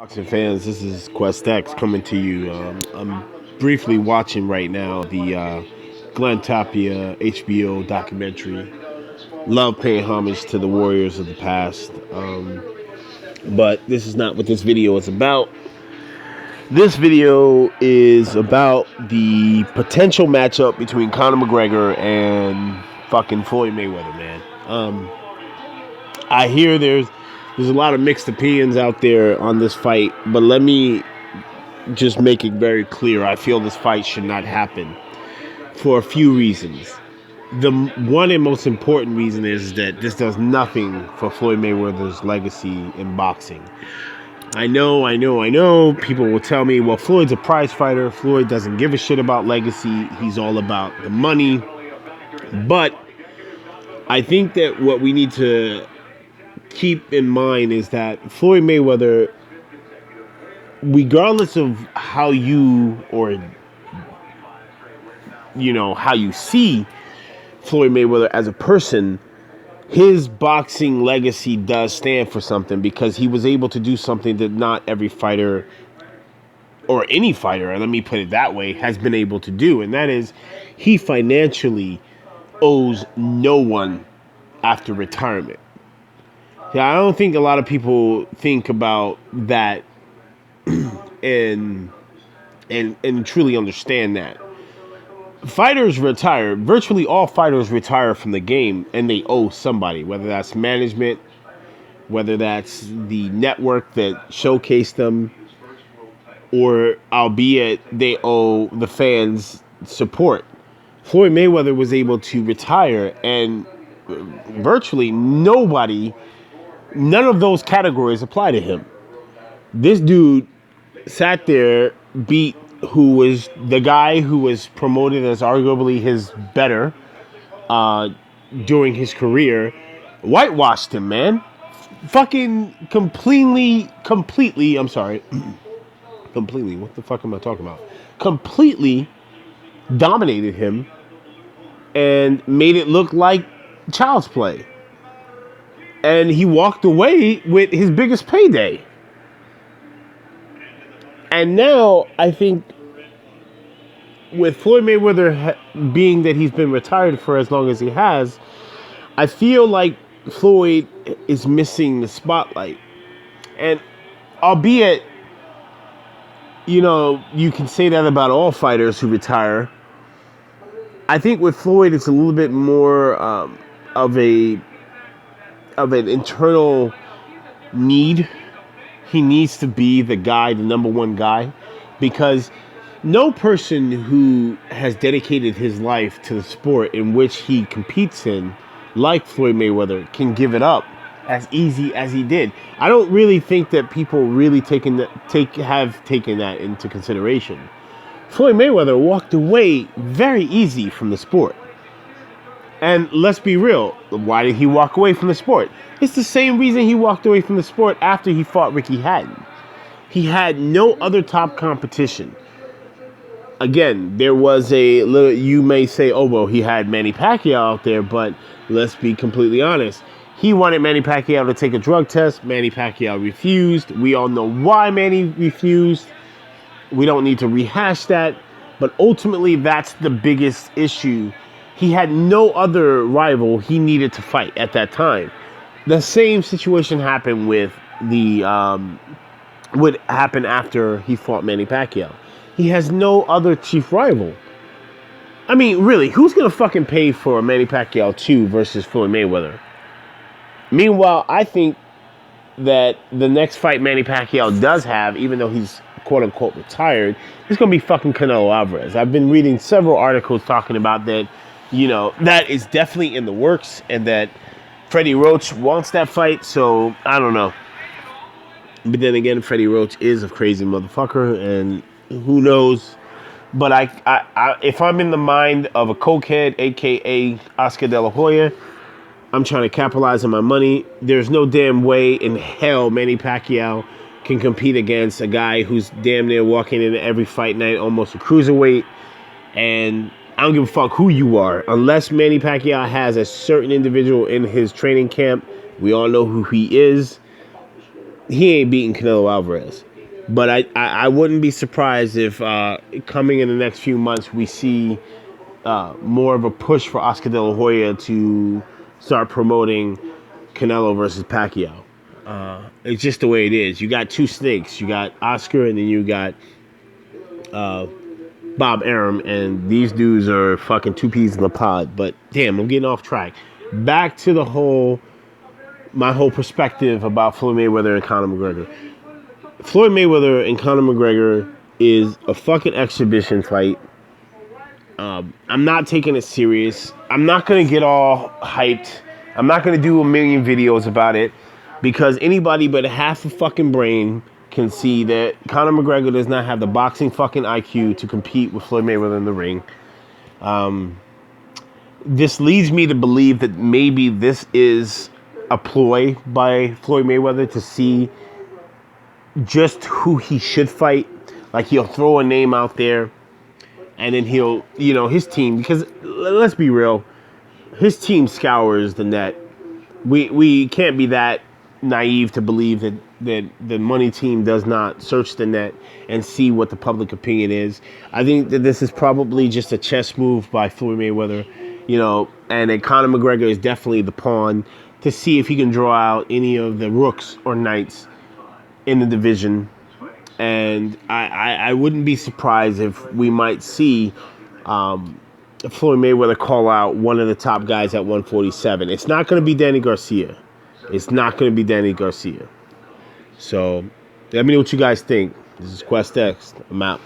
Boxing fans, this is Quest X coming to you. I'm briefly watching right now the Glenn Tapia HBO documentary. Love paying homage to the warriors of the past. But this is not what this video is about. This video is about the potential matchup between Conor McGregor and fucking Floyd Mayweather, man. I hear there's a lot of mixed opinions out there on this fight, but let me just make it very clear. I feel this fight should not happen for a few reasons. The one and most important reason is that this does nothing for Floyd Mayweather's legacy in boxing. I know. People will tell me, well, Floyd's a prize fighter. Floyd doesn't give a shit about legacy. He's all about the money. But I think that what we need to keep in mind is that Floyd Mayweather, regardless of how you how you see Floyd Mayweather as a person, his boxing legacy does stand for something because he was able to do something that not every fighter or any fighter, and let me put it that way, has been able to do, and that is he financially owes no one after retirement. Yeah, I don't think a lot of people think about that and truly understand that. Fighters retire, virtually all fighters retire from the game and they owe somebody, whether that's management, whether that's the network that showcased them, or albeit they owe the fans support. Floyd Mayweather was able to retire and virtually none of those categories apply to him. This dude sat there, beat who was the guy who was promoted as arguably his better during his career, whitewashed him, man. Fucking completely, I'm sorry. Completely, what the fuck am I talking about? Completely dominated him and made it look like child's play. And he walked away with his biggest payday. And now, I think, with Floyd Mayweather being that he's been retired for as long as he has, I feel like Floyd is missing the spotlight. And albeit, you can say that about all fighters who retire, I think with Floyd it's a little bit more of an internal need. He needs to be the guy, the number one guy, because no person who has dedicated his life to the sport in which he competes in, like Floyd Mayweather, can give it up as easy as he did. I don't really think that people really have taken that into consideration. Floyd Mayweather walked away very easy from the sport. And let's be real, why did he walk away from the sport? It's the same reason he walked away from the sport after he fought Ricky Hatton. He had no other top competition. Again, there was a little, you may say, oh, well, he had Manny Pacquiao out there, but let's be completely honest. He wanted Manny Pacquiao to take a drug test. Manny Pacquiao refused. We all know why Manny refused. We don't need to rehash that. But ultimately, that's the biggest issue. He had no other rival he needed to fight at that time. The same situation happened with would happen after he fought Manny Pacquiao. He has no other chief rival. I mean, really, who's going to fucking pay for Manny Pacquiao 2 versus Floyd Mayweather? Meanwhile, I think that the next fight Manny Pacquiao does have, even though he's quote-unquote retired, is going to be fucking Canelo Alvarez. I've been reading several articles talking about that, that is definitely in the works, and that Freddie Roach wants that fight, so I don't know. But then again, Freddie Roach is a crazy motherfucker, and who knows? But I if I'm in the mind of a cokehead, a.k.a. Oscar De La Hoya, I'm trying to capitalize on my money. There's no damn way in hell Manny Pacquiao can compete against a guy who's damn near walking into every fight night, almost a cruiserweight. And I don't give a fuck who you are. Unless Manny Pacquiao has a certain individual in his training camp, we all know who he is. He ain't beating Canelo Alvarez. But I wouldn't be surprised if coming in the next few months we see more of a push for Oscar De La Hoya to start promoting Canelo versus Pacquiao. It's just the way it is. You got two snakes. You got Oscar, and then you got Bob Arum, and these dudes are fucking two peas in the pod. But damn, I'm getting off track. Back to my whole perspective about Floyd Mayweather and Conor McGregor. Floyd Mayweather and Conor McGregor is a fucking exhibition fight. I'm not taking it serious. I'm not going to get all hyped. I'm not going to do a million videos about it because anybody but half a fucking brain can see that Conor McGregor does not have the boxing fucking IQ to compete with Floyd Mayweather in the ring. This leads me to believe that maybe this is a ploy by Floyd Mayweather to see just who he should fight. Like he'll throw a name out there and then he'll, his team, because let's be real, his team scours the net. We can't be that naive to believe that the money team does not search the net and see what the public opinion is. I think that this is probably just a chess move by Floyd Mayweather, and that Conor McGregor is definitely the pawn to see if he can draw out any of the rooks or knights in the division. And I wouldn't be surprised if we might see Floyd Mayweather call out one of the top guys at 147. It's not going to be Danny Garcia. So let me know what you guys think. This is Quest X. I'm out.